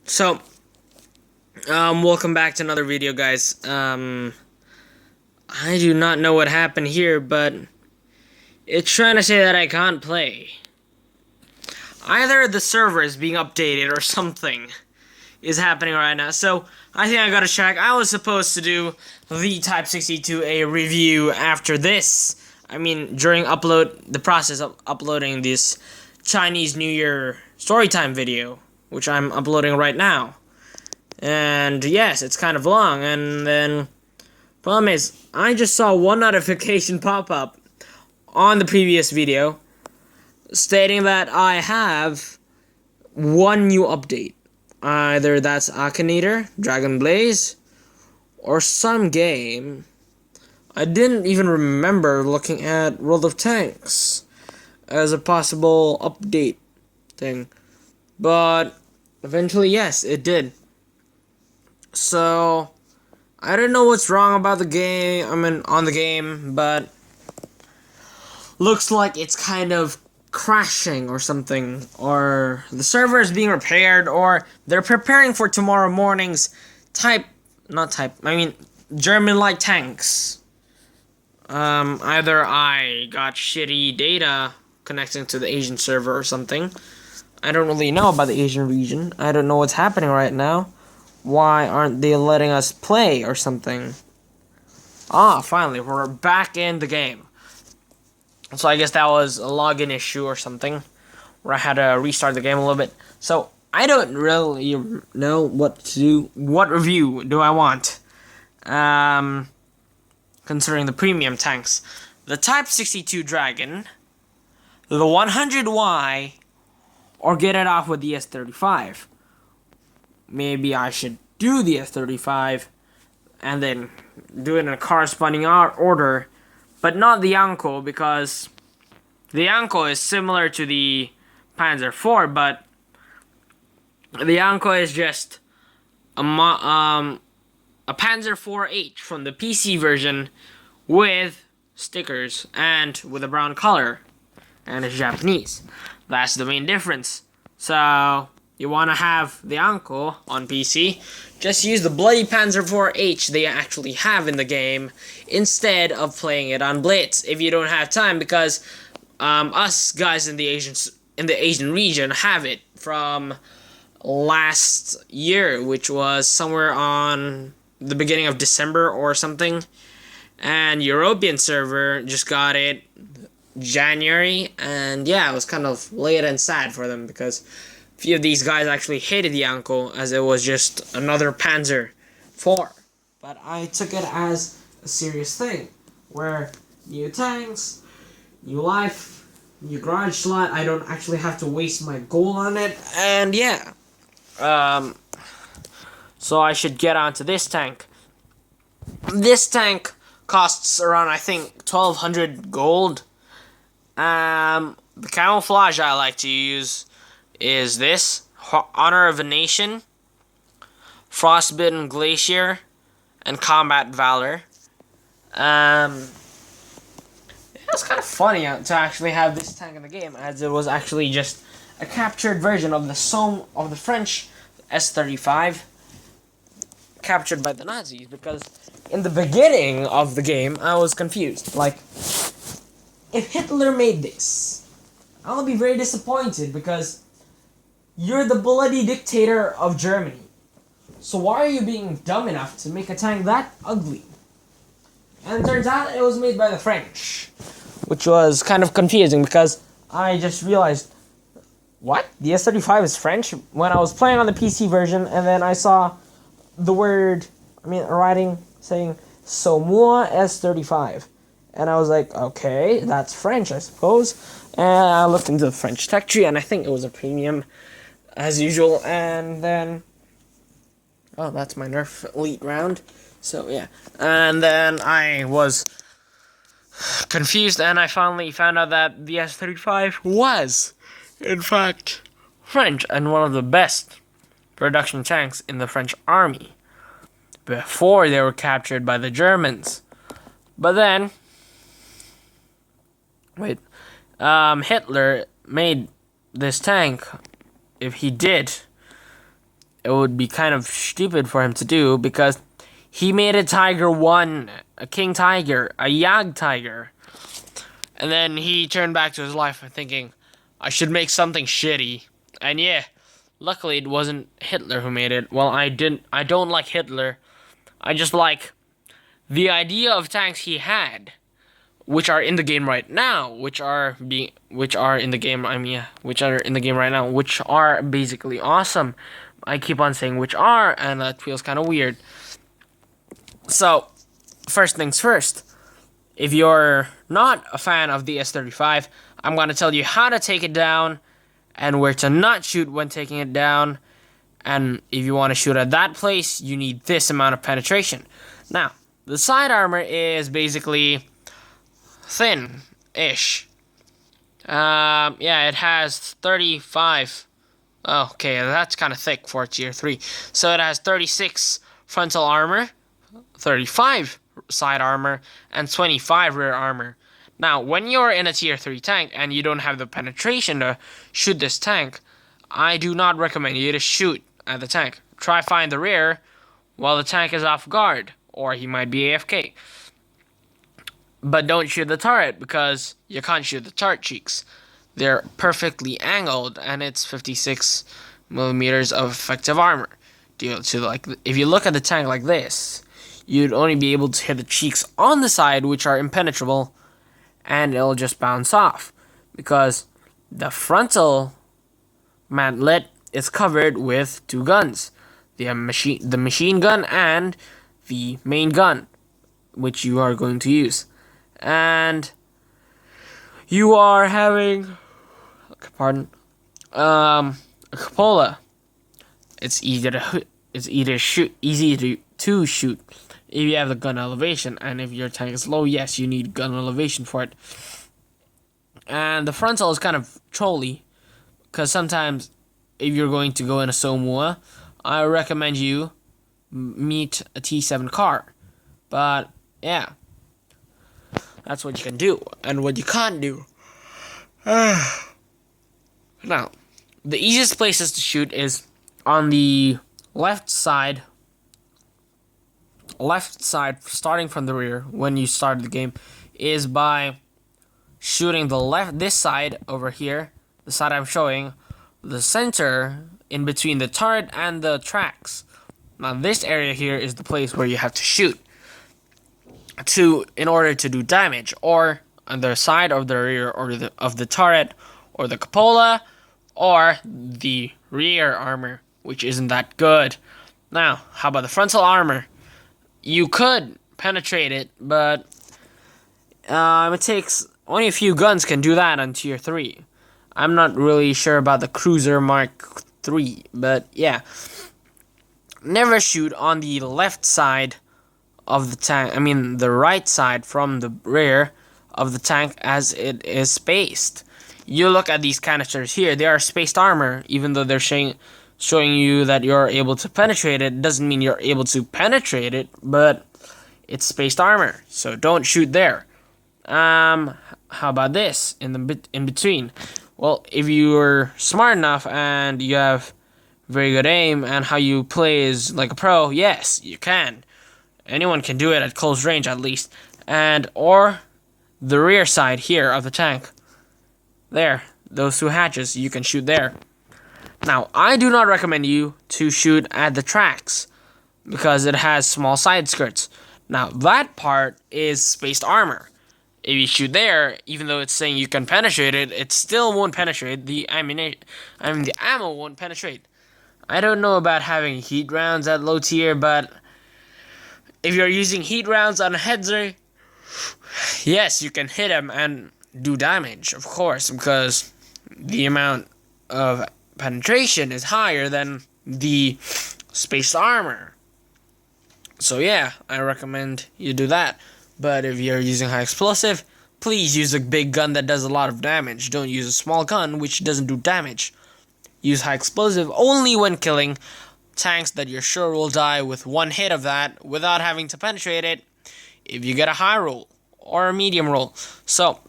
So, welcome back to another video, guys. I do not know what happened here, but it's trying to say that I can't play. Either the server is being updated or something is happening right now. So, I think I gotta check. I was supposed to do the Type 62A review after this. I mean, during the process of uploading this Chinese New Year storytime video, which I'm uploading right now. And yes, it's kind of long, and then problem is, I just saw one notification pop up on the previous video stating that I have one new update. Either that's Akinator, Dragon Blaze, or some game. I didn't even remember looking at World of Tanks as a possible update thing. But eventually, yes, it did. So, I don't know what's wrong about the game, on the game, but looks like it's kind of crashing or something, or the server is being repaired, or they're preparing for tomorrow morning's German light tanks. Either I got shitty data connecting to the Asian server or something. I don't really know about the Asian region. I don't know what's happening right now. Why aren't they letting us play or something? Ah, finally, we're back in the game. So I guess that was a login issue or something, where I had to restart the game a little bit. So I don't really know what to do. What review do I want? Considering the premium tanks. The Type 62 Dragon, the 100Y, or get it off with the S35. Maybe I should do the S35 and then do it in a corresponding order, but not the Yanko, because the Yanko is similar to the Panzer IV, but the Yanko is just a Panzer IV-H from the PC version with stickers and with a brown color, and it's Japanese. That's the main difference. So you want to have the Yanko on PC, just use the bloody Panzer IV-H they actually have in the game instead of playing it on Blitz if you don't have time, because us guys in the Asian region have it from last year, which was somewhere on the beginning of December or something, and European server just got it January, and yeah, it was kind of late and sad for them because few of these guys actually hated the Yanko as it was just another Panzer IV. But I took it as a serious thing, where new tanks, new life, new garage slot, I don't actually have to waste my gold on it, and yeah. So I should get onto this tank. This tank costs around, I think, 1,200 gold. The camouflage I like to use is this Honor of a Nation, Frostbitten Glacier, and Combat Valor. It's kind of funny to actually have this tank in the game, as it was actually just a captured version of the French S35, captured by the Nazis. Because in the beginning of the game, I was confused. Like, if Hitler made this, I'll be very disappointed, because you're the bloody dictator of Germany. So why are you being dumb enough to make a tank that ugly? And it turns out it was made by the French, which was kind of confusing, because I just realized, what? The S35 is French? When I was playing on the PC version, and then I saw the writing saying Saumur S35. And I was like, okay, that's French, I suppose. And I looked into the French tech tree, and I think it was a premium, as usual. And then, oh, that's my Nerf Elite round. So, yeah. And then I was confused, and I finally found out that the S35 was, in fact, French, and one of the best production tanks in the French army before they were captured by the Germans. But then, Hitler made this tank, if he did, it would be kind of stupid for him to do because he made a Tiger 1, a King Tiger, a Yag Tiger. And then he turned back to his life thinking, I should make something shitty. And yeah, luckily it wasn't Hitler who made it. Well, I don't like Hitler. I just like the idea of tanks he had, which are in the game right now, which are in the game right now, which are basically awesome. I keep on saying which are, and that feels kind of weird. So, first things first. If you're not a fan of the S35, I'm going to tell you how to take it down and where to not shoot when taking it down. And if you want to shoot at that place, you need this amount of penetration. Now, the side armor is basically thin-ish. Yeah, it has 35. Oh, okay, that's kind of thick for tier 3. So it has 36 frontal armor, 35 side armor, and 25 rear armor. Now, when you're in a tier 3 tank and you don't have the penetration to shoot this tank, I do not recommend you to shoot at the tank. Try find the rear while the tank is off guard, or he might be AFK. But don't shoot the turret because you can't shoot the turret cheeks. They're perfectly angled, and it's 56 millimeters of effective armor. If you look at the tank like this, you'd only be able to hit the cheeks on the side, which are impenetrable, and it'll just bounce off because the frontal mantlet is covered with two guns, the machine gun and the main gun, which you are going to use. And you are having, a cupola. It's easy to shoot if you have the gun elevation, and if your tank is low, yes, you need gun elevation for it. And the frontal is kind of trolly, because sometimes if you're going to go in a Somua, I recommend you meet a T7 car. But yeah, that's what you can do, and what you can't do. Now, the easiest places to shoot is on the left side, starting from the rear when you start the game, is by shooting this side over here, the side I'm showing, the center in between the turret and the tracks. Now this area here is the place where you have to shoot in order to do damage, or on the side of the rear or of the turret or the cupola or the rear armor, which isn't that good. Now, how about the frontal armor? You could penetrate it, but it takes only a few guns can do that on tier 3. I'm not really sure about the Cruiser Mark 3, but yeah. Never shoot on the left side of the tank, the right side from the rear of the tank, as it is spaced. You look at these canisters here, they are spaced armor, even though they're showing you that you're able to penetrate it, doesn't mean you're able to penetrate it, but it's spaced armor, so don't shoot there. How about this, in between? Well, if you're smart enough and you have very good aim and how you play is like a pro, yes, you can. Anyone can do it at close range, at least. Or the rear side here of the tank. There, those two hatches, you can shoot there. Now, I do not recommend you to shoot at the tracks because it has small side skirts. Now, that part is spaced armor. If you shoot there, even though it's saying you can penetrate it, it still won't penetrate. The ammo won't penetrate. I don't know about having heat rounds at low tier, but if you're using heat rounds on a Headzer, yes, you can hit him and do damage, of course, because the amount of penetration is higher than the spaced armor. So yeah, I recommend you do that. But if you're using high explosive, please use a big gun that does a lot of damage. Don't use a small gun which doesn't do damage. Use high explosive only when killing tanks that you're sure will die with one hit of that without having to penetrate it if you get a high roll or a medium roll. So,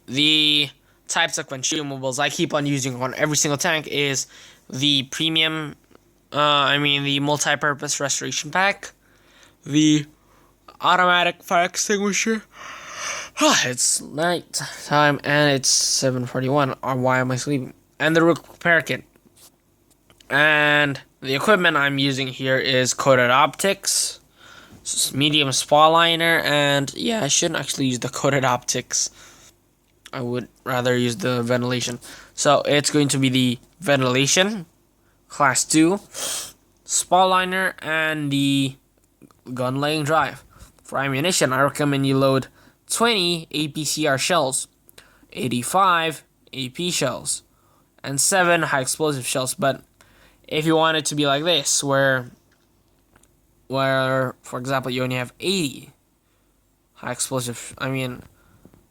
the types of consumables I keep on using on every single tank is the premium I mean the multi-purpose restoration pack, the automatic fire extinguisher. It's night time and it's 7:41. Or why am I sleeping? And the repair kit. And the equipment I'm using here is coated optics, medium spot liner, and yeah, I shouldn't actually use the coated optics. I would rather use the ventilation. So it's going to be the ventilation, class 2, spot liner, and the gun laying drive. For ammunition, I recommend you load 20 APCR shells, 85 AP shells, and 7 high explosive shells. But if you want it to be like this, where for example you only have 80 high explosive,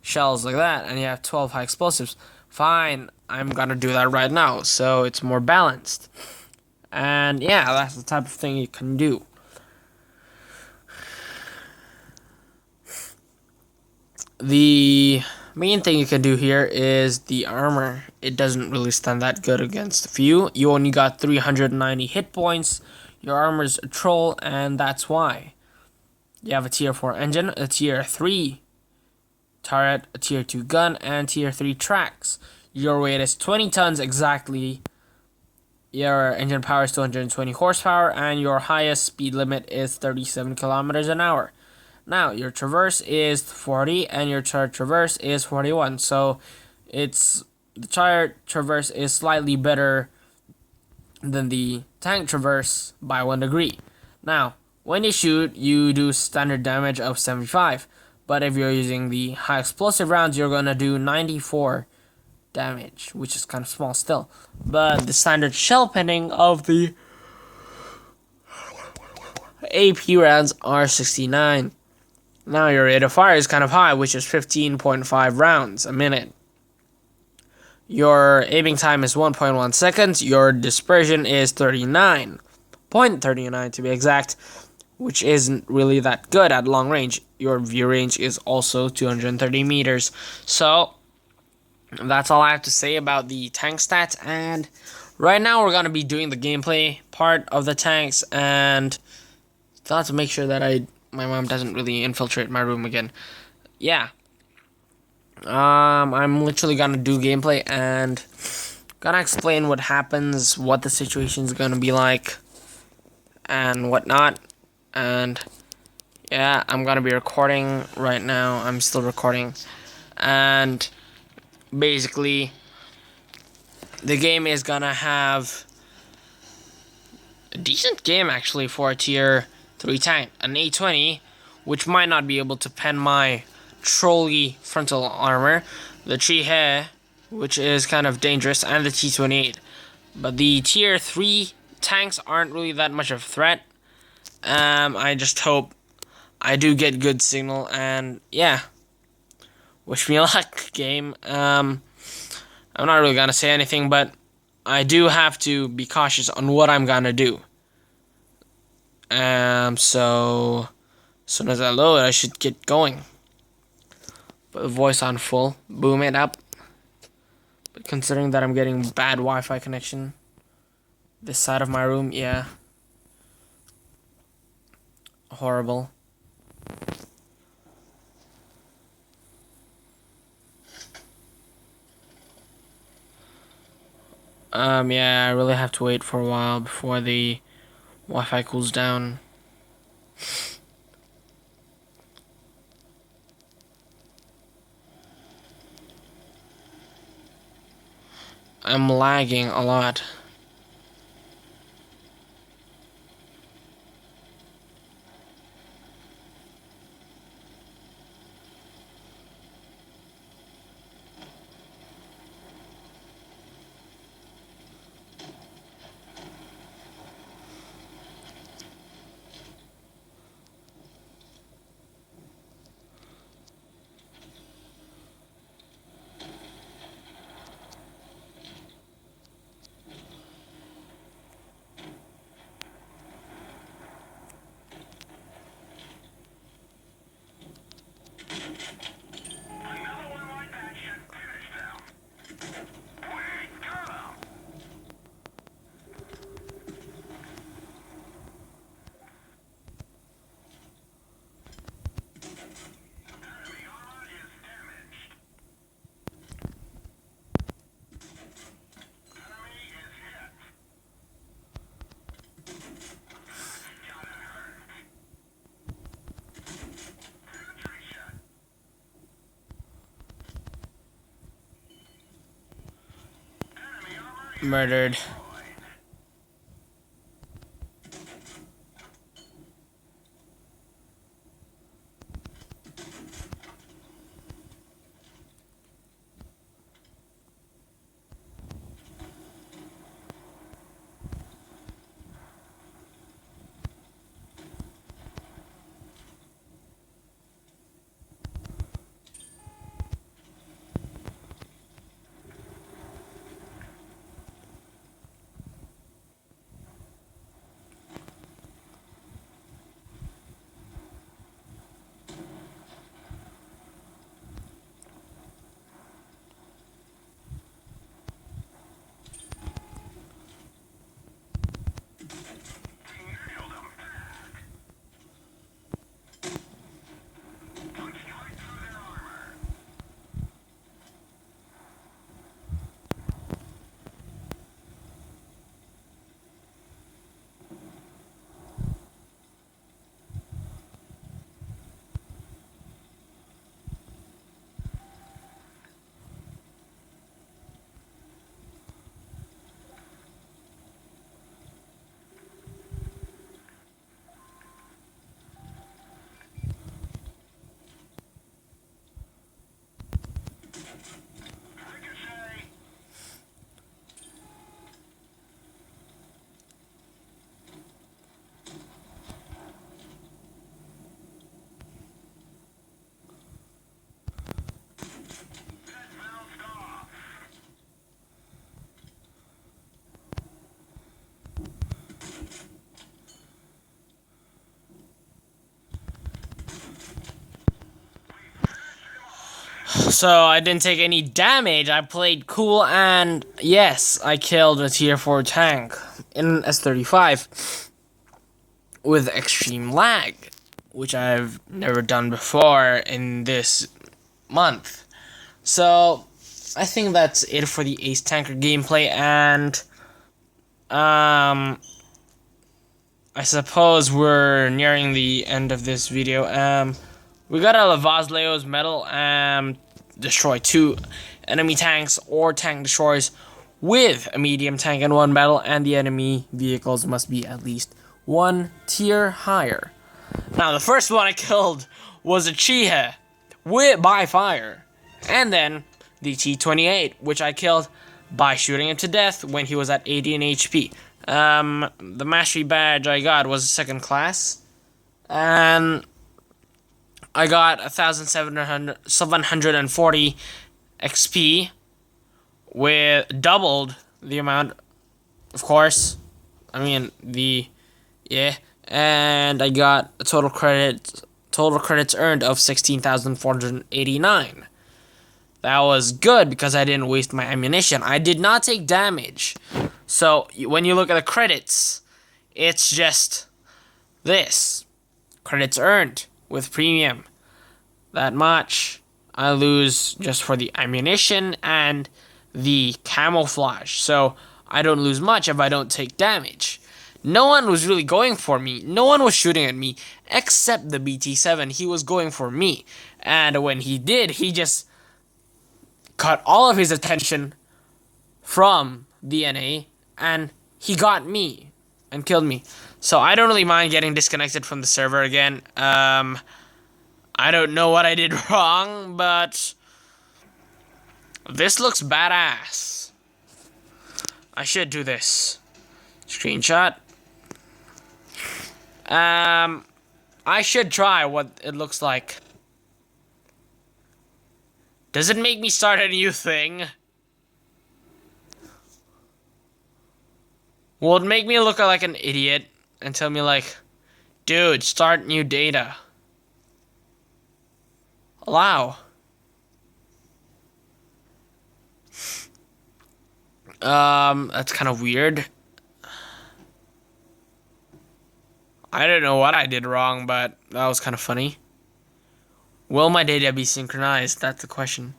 shells like that, and you have 12 high explosives, fine, I'm gonna do that right now, so it's more balanced. And yeah, that's the type of thing you can do. The main thing you can do here is the armor. It doesn't really stand that good against a few. You only got 390 hit points. Your armor's a troll, and that's why. You have a tier 4 engine, a tier 3 turret, a tier 2 gun, and tier 3 tracks. Your weight is 20 tons exactly. Your engine power is 220 horsepower, and your highest speed limit is 37 kilometers an hour. Now, your traverse is 40, and your turret traverse is 41. So, the turret traverse is slightly better than the tank traverse by 1 degree. Now, when you shoot, you do standard damage of 75. But if you're using the high explosive rounds, you're gonna do 94 damage, which is kind of small still. But the standard shell pending of the AP rounds are 69. Now your rate of fire is kind of high, which is 15.5 rounds a minute. Your aiming time is 1.1 seconds. Your dispersion is 39.39 to be exact, which isn't really that good at long range. Your view range is also 230 meters. So that's all I have to say about the tank stats. And right now we're going to be doing the gameplay part of the tanks, and thought to make sure that my mom doesn't really infiltrate my room again. Yeah. I'm literally gonna do gameplay and gonna explain what happens, what the situation's gonna be like, and whatnot. And yeah, I'm gonna be recording right now. I'm still recording. And basically, the game is gonna have a decent game actually for a tier 3 tank. An A20, which might not be able to pen my trolley frontal armor, the tree hair, which is kind of dangerous, and the T28. But the tier 3 tanks aren't really that much of a threat. I just hope I do get good signal, and yeah, wish me luck, game. I'm not really gonna say anything, but I do have to be cautious on what I'm gonna do. So as soon as I load, I should get going. Put the voice on full, boom it up. But considering that I'm getting bad Wi-Fi connection this side of my room, yeah, horrible. Yeah, I really have to wait for a while before the Wi-Fi cools down. I'm lagging a lot. murdered. So I didn't take any damage. I played cool, and yes, I killed a tier 4 tank in S35 with extreme lag, which I've never done before in this month. So I think that's it for the Ace Tanker gameplay, and I suppose we're nearing the end of this video. We got a Lavazleo's medal, destroy 2 enemy tanks or tank destroyers with a medium tank and 1 medal, and the enemy vehicles must be at least 1 tier higher. Now, the first one I killed was a Chiha by fire, and then the T-28, which I killed by shooting him to death when he was at 18 HP. The mastery badge I got was 2nd class, and I got 1,740 XP with doubled the amount, of course. I mean, and I got a total credits earned of 16,489. That was good because I didn't waste my ammunition. I did not take damage. So when you look at the credits, it's just this. Credits earned with premium. That much. I lose just for the ammunition and the camouflage. So I don't lose much if I don't take damage. No one was really going for me. No one was shooting at me except the BT-7. He was going for me. And when he did, he just cut all of his attention from DNA, and he got me and killed me. So I don't really mind getting disconnected from the server again. I don't know what I did wrong, but this looks badass. I should do this. Screenshot. I should try what it looks like. Does it make me start a new thing? Will it make me look like an idiot and tell me like, dude, start new data? Allow. That's kind of weird. I don't know what I did wrong, but that was kind of funny. Will my data be synchronized? That's the question.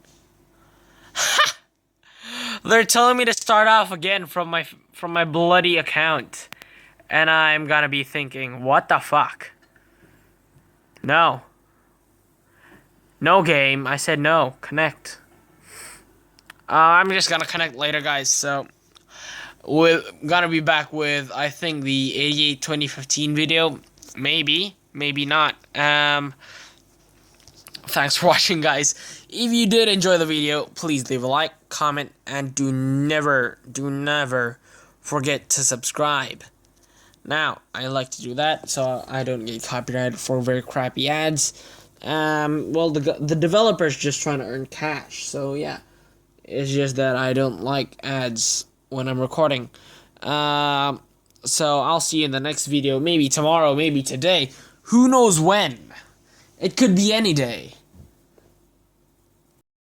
They're telling me to start off again from my bloody account. And I'm gonna be thinking, what the fuck? No. No game. I said no. Connect. I'm just gonna connect later, guys, so Gonna be back with, I think, the 88 2015 video. Maybe not. Thanks for watching, guys. If you did enjoy the video, please leave a like, comment, and do never forget to subscribe. Now, I like to do that so I don't get copyrighted for very crappy ads. Well, the developer's just trying to earn cash, so yeah. It's just that I don't like ads when I'm recording. So I'll see you in the next video, maybe tomorrow, maybe today. Who knows when? It could be any day.